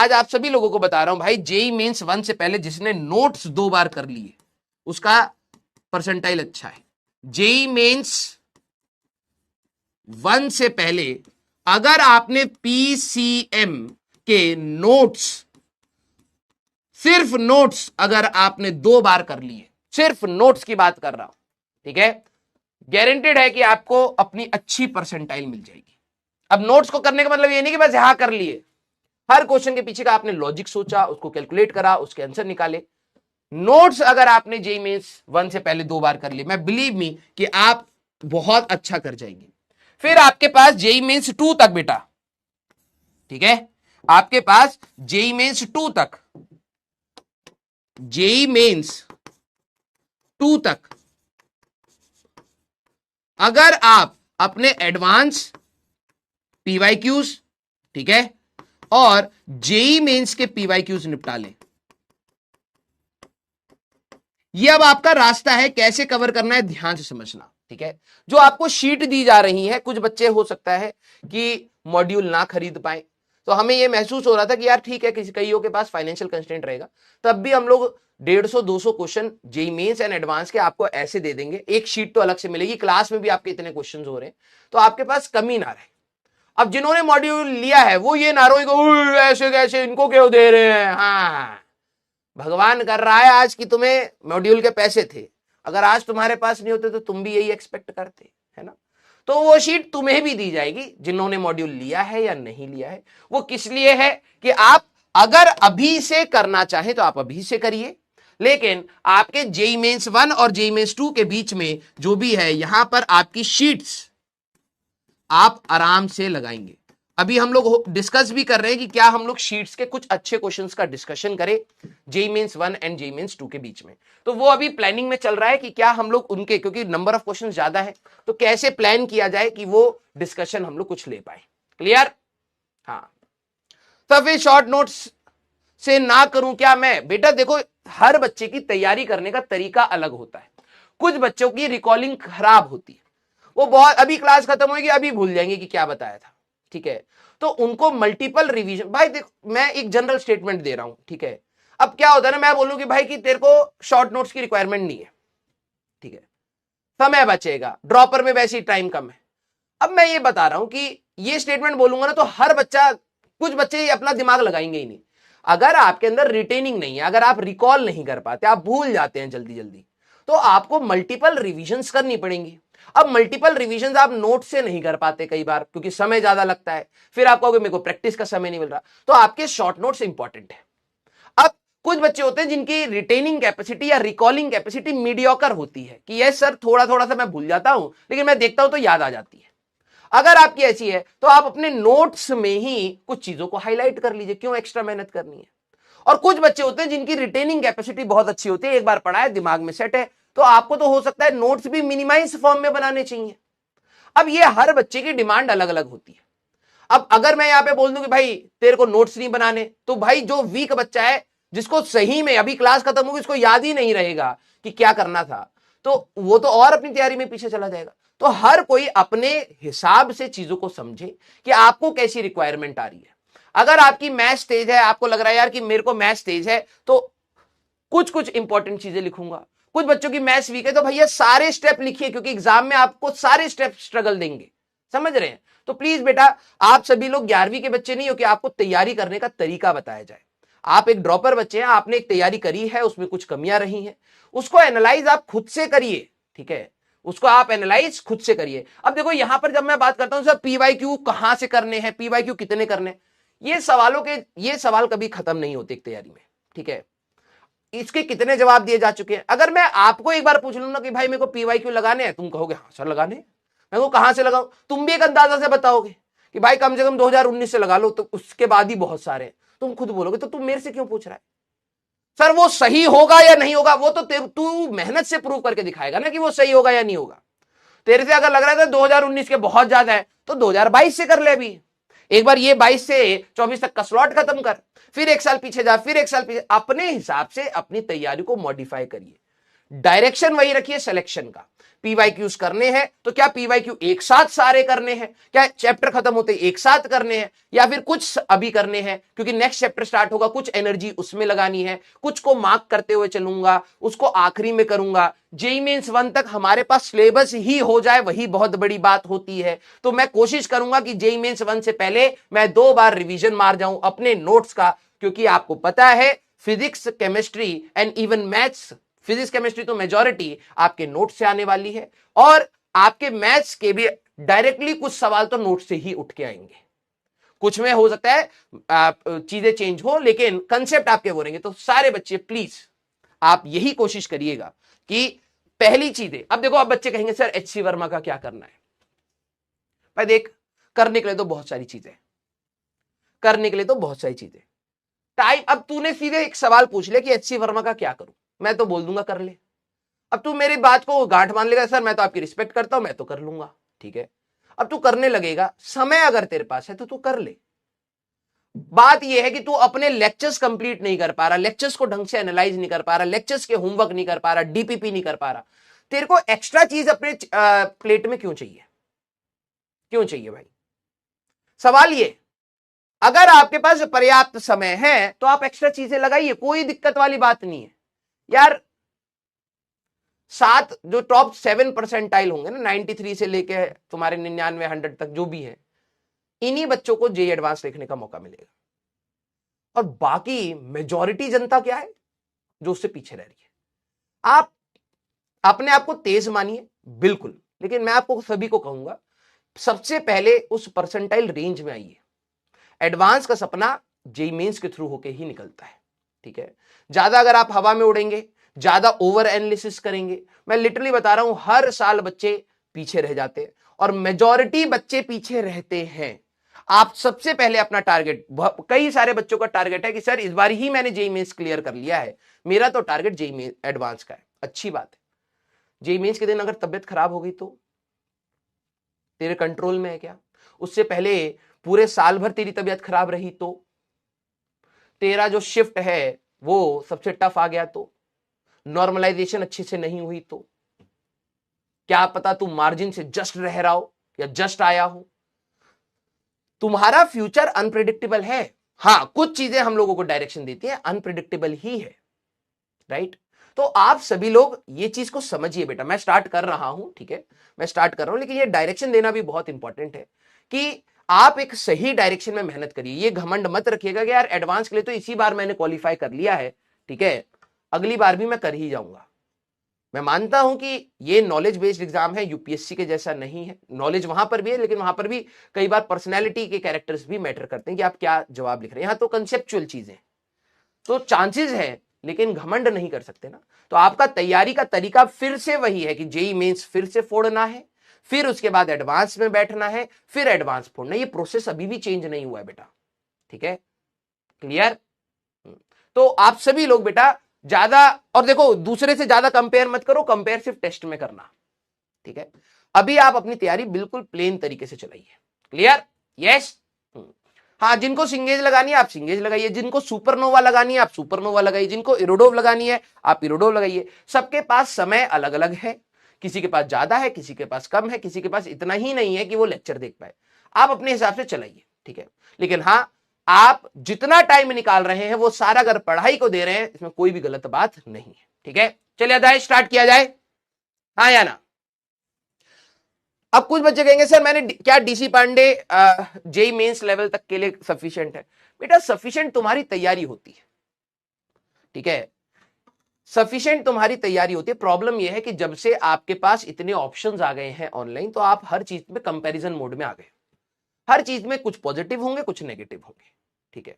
आज आप सभी लोगों को बता रहा हूं भाई, जेई मेंस 1 से पहले जिसने नोट्स 2 बार कर लिए उसका परसेंटाइल अच्छा है। जेई मेंस 1 से पहले अगर आपने पीसीएम के नोट्स, सिर्फ नोट्स अगर आपने 2 बार कर लिए, सिर्फ नोट्स की बात कर रहा हूं, ठीक है, गारंटेड है कि आपको अपनी अच्छी परसेंटाइल मिल जाएगी। अब नोट्स को करने का मतलब ये नहीं कि बस यहां कर लिए, हर क्वेश्चन के पीछे का आपने लॉजिक सोचा, उसको कैलकुलेट करा, उसके आंसर निकाले। नोट्स अगर आपने जेईई मेंस 1 से पहले 2 बार कर लिए, मैं बिलीव मी कि आप बहुत अच्छा कर जाएंगे। फिर आपके पास जेईई मेंस 2 तक बेटा, ठीक है, आपके पास जेईई मेंस 2 तक, जेईई मेंस 2 तक अगर आप अपने एडवांस पीवाईक्यूज, ठीक है, और जेईई मेंस के पीवाईक्यूज निपटा लें, ये अब आपका रास्ता है कैसे कवर करना है, ध्यान से समझना, ठीक है। जो आपको शीट दी जा रही है, कुछ बच्चे हो सकता है कि मॉड्यूल ना खरीद पाए, तो हमें यह महसूस हो रहा था कि यार ठीक है, किसी कईयों के पास फाइनेंशियल कंस्ट्रेंट रहेगा, तब भी हम लोग 150-200 question JEE Mains and advance के आपको ऐसे दे देंगे, एक शीट तो अलग से मिलेगी, क्लास में भी आपके इतने क्वेश्चन हो रहे हैं, तो आपके पास कमी ना रहे। अब जिन्होंने मॉड्यूल लिया है वो ये ना रोए ऐसे कैसे, इनको क्यों दे रहे हैं। हाँ, भगवान कर रहा है आज कि तुम्हें मॉड्यूल के पैसे थे, अगर आज तुम्हारे पास नहीं होते तो तुम भी यही एक्सपेक्ट करते, है ना। तो वो शीट तुम्हें भी दी जाएगी जिन्होंने मॉड्यूल लिया है या नहीं लिया है। वो किस लिए है कि आप अगर अभी से करना चाहें तो आप अभी से करिए, लेकिन आपके जेईई मेंस 1 और जेईई मेंस 2 के बीच में जो भी है, यहां पर आपकी शीट्स आप आराम से लगाएंगे। अभी हम लोग डिस्कस भी कर रहे हैं कि क्या हम लोग शीट्स के कुछ अच्छे क्वेश्चंस का डिस्कशन करें JEE Mains 1 and JEE Mains 2 के बीच में, तो वो अभी प्लानिंग में चल रहा है कि क्या हम लोग उनके, क्योंकि नंबर ऑफ क्वेश्चंस ज्यादा है, तो कैसे प्लान किया जाए कि वो डिस्कशन हम लोग कुछ ले पाए। क्लियर? हाँ, तो फिर शॉर्ट नोट्स से ना करूं क्या मैं? बेटा देखो, हर बच्चे की तैयारी करने का तरीका अलग होता है। कुछ बच्चों की रिकॉलिंग खराब होती है, वो बहुत, अभी क्लास खत्म होगी अभी भूल जाएंगे कि क्या बताया था, ठीक है। तो उनको मल्टीपल रिवीजन, भाई देखो मैं एक जनरल स्टेटमेंट दे रहा हूं, ठीक है। अब क्या होता है ना, मैं बोलूं कि भाई कि तेरे को शॉर्ट नोट्स की रिक्वायरमेंट नहीं है, ठीक है, समय बचेगा, ड्रॉपर में वैसे ही टाइम कम है। अब मैं ये बता रहा हूं कि ये स्टेटमेंट बोलूंगा ना तो हर बच्चा, कुछ बच्चे अपना दिमाग लगाएंगे ही नहीं। अगर आपके अंदर रिटेनिंग नहीं है, अगर आप रिकॉल नहीं कर पाते, आप भूल जाते हैं जल्दी जल्दी, तो आपको मल्टीपल रिविजन्स करनी पड़ेंगी। अब मल्टीपल रिवीजन आप नोट से नहीं कर पाते कई बार, क्योंकि समय ज्यादा लगता है, फिर आप कहोगे मेरे को प्रैक्टिस का समय नहीं मिल रहा, तो आपके शॉर्ट नोट्स इंपॉर्टेंट है। अब कुछ बच्चे होते हैं जिनकी रिटेनिंग कैपेसिटी या रिकॉलिंग कैपेसिटी मीडियोकर होती है कि यस सर थोड़ा थोड़ा सा मैं भूल जाता हूं, लेकिन मैं देखता हूं तो याद आ जाती है। अगर आपकी ऐसी है तो आप अपने नोट्स में ही कुछ चीजों को हाईलाइट कर लीजिए, क्यों एक्स्ट्रा मेहनत करनी है। और कुछ बच्चे होते हैं जिनकी रिटेनिंग कैपेसिटी बहुत अच्छी होती है, एक बार पढ़ा है दिमाग में सेट है, तो आपको तो हो सकता है नोट्स भी मिनिमाइज फॉर्म में बनाने चाहिए। अब ये हर बच्चे की डिमांड अलग अलग होती है। अब अगर मैं यहां पे बोल दूं कि भाई तेरे को नोट्स नहीं बनाने, तो भाई जो वीक बच्चा है, जिसको सही में अभी क्लास खत्म होगी, उसको याद ही नहीं रहेगा कि क्या करना था, तो वो तो और अपनी तैयारी में पीछे चला जाएगा। तो हर कोई अपने हिसाब से चीजों को समझे कि आपको कैसी रिक्वायरमेंट आ रही है। अगर आपकी मैथ्स तेज है, आपको लग रहा है यार कि मेरे को मैथ्स तेज है, तो कुछ कुछ इंपॉर्टेंट चीजें लिखूंगा। कुछ बच्चों की मैथ्स वीक है, तो भैया सारे स्टेप लिखिए, क्योंकि एग्जाम में आपको सारे स्टेप स्ट्रगल देंगे, समझ रहे हैं। तो प्लीज बेटा, आप सभी लोग 11वीं के बच्चे नहीं हो कि आपको तैयारी करने का तरीका बताया जाए। आप एक ड्रॉपर बच्चे हैं, आपने एक तैयारी करी है, उसमें कुछ कमियां रही हैं, उसको एनालाइज आप खुद से करिए, ठीक है, उसको आप एनालाइज खुद से करिए। अब देखो यहां पर जब मैं बात करता हूं सर पीवाईक्यू कहां से करने हैं, पीवाईक्यू कितने करने, ये सवाल कभी खत्म नहीं होते एक तैयारी में, ठीक है। इसके कितने जवाब दिए जा चुके हैं। अगर मैं आपको एक बार पूछ लूं ना कि भाई मेरे को पीवाईक्यू लगाने हैं, तुम कहोगे हाँ सर लगाने हैं, मैं को कहां से लगाऊं, तुम भी एक अंदाजा से बताओगे कि भाई कम से कम 2019 से लगा लो, तो उसके बाद ही बहुत सारे हैं। तुम खुद बोलोगे तो तुम मेरे से क्यों पूछ रहा है सर, वो सही होगा या नहीं होगा, वो तो तू मेहनत से प्रूव करके दिखाएगा ना कि वो सही होगा या नहीं होगा। तेरे से अगर लग रहा है 2019 के बहुत ज्यादा है, तो 2022 से कर ले। अभी एक बार ये 22 से 24 तक का स्लॉट खत्म कर, फिर एक साल पीछे जा, फिर एक साल पीछे, अपने हिसाब से अपनी तैयारी को मॉडिफाई करिए। डायरेक्शन वही रखिए सिलेक्शन का। पीवाईक्यूज करने हैं तो क्या पीवाईक्यू एक साथ सारे करने हैं, क्या चैप्टर खत्म होते एक साथ करने हैं, या फिर कुछ अभी करने हैं क्योंकि नेक्स्ट चैप्टर स्टार्ट होगा, कुछ एनर्जी उसमें लगानी है, कुछ को मार्क करते हुए चलूंगा, उसको आखिरी में करूंगा। जेईई मेंस 1 तक हमारे पास सिलेबस ही हो जाए वही बहुत बड़ी बात होती है। तो मैं कोशिश करूंगा कि जेईई मेंस 1 से पहले मैं 2 बार रिवीजन मार जाऊं अपने नोट्स का, क्योंकि आपको पता है physics, chemistry and even maths, physics chemistry तो मेजॉरिटी आपके नोट से आने वाली है, और आपके मैथ्स के भी डायरेक्टली कुछ सवाल तो नोट से ही उठ के आएंगे। कुछ में हो सकता है चीजें चेंज हो, लेकिन कंसेप्ट आपके वो रहेंगे। तो सारे बच्चे प्लीज आप यही कोशिश करिएगा कि पहली चीजें, अब देखो, अब बच्चे कहेंगे सर एचसी वर्मा का क्या करना है। भाई देख, करने के लिए तो बहुत सारी चीजें, करने के लिए तो बहुत सारी चीजें। टाइम, अब तूने सीधे एक सवाल पूछ लिया कि एचसी वर्मा का क्या करूं, मैं तो बोल दूंगा कर ले। अब तू मेरी बात को गांठ मान लेगा, सर मैं तो आपकी रिस्पेक्ट करता हूं, मैं तो कर लूंगा, ठीक है। अब तू करने लगेगा, समय अगर तेरे पास है तो तू कर ले। बात यह है कि तू अपने लेक्चर्स कंप्लीट नहीं कर पा रहा, लेक्चर्स को ढंग से एनालाइज नहीं कर पा रहा, लेक्चर्स के होमवर्क नहीं कर पा रहा, डीपीपी नहीं कर पा रहा, तेरे को एक्स्ट्रा चीज अपने प्लेट में क्यों चाहिए, क्यों चाहिए भाई? सवाल ये, अगर आपके पास पर्याप्त समय है तो आप एक्स्ट्रा चीजें लगाइए, कोई दिक्कत वाली बात नहीं है यार। 7 जो टॉप 7% होंगे ना, 93 से लेके तुम्हारे 99 100 तक जो भी है, इन्हीं बच्चों को जेईई एडवांस लिखने का मौका मिलेगा। और बाकी मेजॉरिटी जनता क्या है जो उससे पीछे रह रही है। आप अपने आप को तेज मानिए बिल्कुल, लेकिन मैं आपको सभी को कहूंगा सबसे पहले उस परसेंटाइल रेंज में आइए। एडवांस का सपना जेईई मेंस के थ्रू होके ही निकलता है, ठीक है। ज्यादा अगर आप हवा में उड़ेंगे, ज्यादा ओवर एनालिसिस करेंगे, मैं लिटरली बता रहा हूं हर साल बच्चे पीछे रह जाते हैं, और मेजॉरिटी बच्चे पीछे रहते हैं। आप सबसे पहले अपना टारगेट, कई सारे बच्चों का टारगेट है कि सर इस बार ही मैंने जेईई मेंस क्लियर कर लिया है, मेरा तो टारगेट जेईई मेंस एडवांस का है। अच्छी बात है। जेईई मेंस के दिन अगर तबियत खराब हो गई तो तेरे कंट्रोल में है क्या? उससे पहले पूरे साल भर तेरी तबियत खराब रही तो, तेरा जो शिफ्ट है वो सबसे टफ आ गया तो, नॉर्मलाइजेशन अच्छे से नहीं हुई तो, क्या पता तू मार्जिन से जस्ट रह रहा हो या जस्ट आया हो। तुम्हारा फ्यूचर अनप्रेडिक्टेबल है। हां, कुछ चीजें हम लोगों को डायरेक्शन देती है, अनप्रेडिक्टेबल ही है, राइट। तो आप सभी लोग ये चीज को समझिए बेटा, मैं स्टार्ट कर रहा हूं, ठीक है, मैं स्टार्ट कर रहा हूं, लेकिन ये डायरेक्शन देना भी बहुत इंपॉर्टेंट है कि आप एक सही डायरेक्शन में मेहनत करिए। ये घमंड मत रखिएगा कि यार एडवांस के लिए तो इसी बार मैंने क्वालिफाई कर लिया है, ठीक है, अगली बार भी मैं कर ही जाऊंगा। मैं मानता हूं कि ये नॉलेज बेस्ड एग्जाम है, यूपीएससी के जैसा नहीं है। नॉलेज वहां पर भी है, लेकिन वहां पर भी कई बार पर्सनैलिटी के कैरेक्टर्स भी मैटर करते हैं कि आप क्या जवाब लिख रहे हैं। यहां तो कंसेप्चुअल चीजें, तो चांसेस है, लेकिन घमंड नहीं कर सकते ना। तो आपका तैयारी का तरीका फिर से वही है कि जेईई मेंस फिर से फोड़ना है, फिर उसके बाद एडवांस में बैठना है, फिर एडवांस फोड़ना। ये प्रोसेस अभी भी चेंज नहीं हुआ है बेटा, ठीक है, क्लियर। तो आप सभी लोग बेटा ज्यादा, और देखो दूसरे से ज्यादा कंपेयर मत करो, कंपेयर सिर्फ टेस्ट में करना, ठीक है। अभी आप अपनी तैयारी बिल्कुल प्लेन तरीके से चलाइए, क्लियर, यस। हाँ, जिनको सिंगेज लगानी है आप सिंगेज लगाइए, जिनको सुपरनोवा लगानी है आप सुपरनोवा लगाइए, जिनको इरोडोव लगानी है आप इरोडोव लगाइए। सबके पास समय अलग अलग है, किसी के पास ज्यादा है, किसी के पास कम है, किसी के पास इतना ही नहीं है कि वो लेक्चर देख पाए। आप अपने हिसाब से चलाइए, ठीक है। लेकिन हाँ, आप जितना टाइम निकाल रहे हैं वो सारा अगर पढ़ाई को दे रहे हैं, इसमें कोई भी गलत बात नहीं है, ठीक है। चलिए जाए, स्टार्ट किया जाए, हाँ या ना। अब कुछ बच्चे कहेंगे सर मैंने क्या DC Pandey JEE Mains level तक के लिए सफिशिएंट है? बेटा सफिशिएंट तुम्हारी तैयारी होती है, ठीक है, सफिशिएंट तुम्हारी तैयारी होती है। प्रॉब्लम यह है कि जब से आपके पास इतने ऑप्शंस आ गए हैं ऑनलाइन, तो आप हर चीज में कंपैरिजन मोड में आ गए। हर चीज में कुछ पॉजिटिव होंगे, कुछ नेगेटिव होंगे, ठीक है।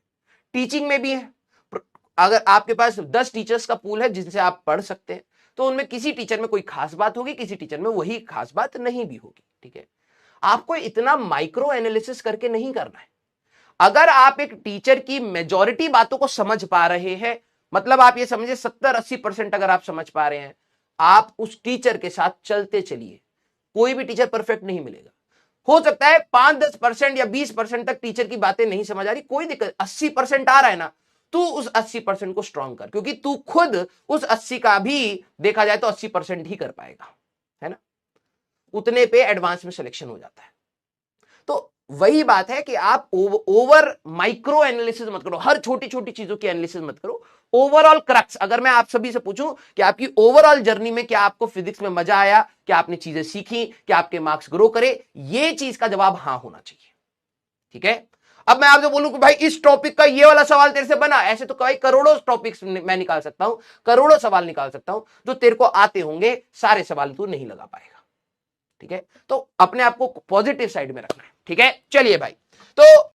टीचिंग में भी है, अगर आपके पास 10 टीचर्स का पूल है जिनसे आप पढ़ सकते हैं, तो उनमें किसी टीचर में कोई खास बात होगी, किसी टीचर में वही खास बात नहीं भी होगी, ठीक है। आपको इतना माइक्रो एनालिसिस करके नहीं करना है। अगर आप एक टीचर की मेजॉरिटी बातों को समझ पा रहे हैं, मतलब आप ये समझे 70-80% अगर आप समझ पा रहे हैं, आप उस टीचर के साथ चलते चलिए। कोई भी टीचर परफेक्ट नहीं मिलेगा। हो सकता है 5-10% या 20% तक टीचर की बातें नहीं समझ आ रही, कोई दिक्कत, 80% आ रहा है ना, तू उस 80% को स्ट्रॉन्ग कर, क्योंकि तू खुद उस 80 का भी देखा जाए तो 80% ही कर पाएगा, है ना। उतने पे एडवांस में सिलेक्शन हो जाता है। तो वही बात है कि आप ओवर माइक्रो एनालिसिस मत करो, हर छोटी छोटी चीजों की एनालिसिस मत करो। ओवरऑल क्रक्स, अगर मैं आप सभी से पूछूं कि आपकी ओवरऑल जर्नी में क्या आपको फिजिक्स में मजा आया, क्या आपने चीजें सीखी, क्या आपके मार्क्स ग्रो करे, ये चीज का जवाब हां होना चाहिए, ठीक है। अब मैं आपसे बोलूं कि भाई इस टॉपिक का ये वाला सवाल तेरे से बना, ऐसे तो कई करोड़ों टॉपिक्स मैं निकाल सकता हूं, करोड़ों सवाल निकाल सकता हूं जो तेरे को आते होंगे, सारे सवाल तू नहीं लगा पाएगा, ठीक है। तो अपने आप को पॉजिटिव साइड में रखना है, ठीक है। चलिए भाई, तो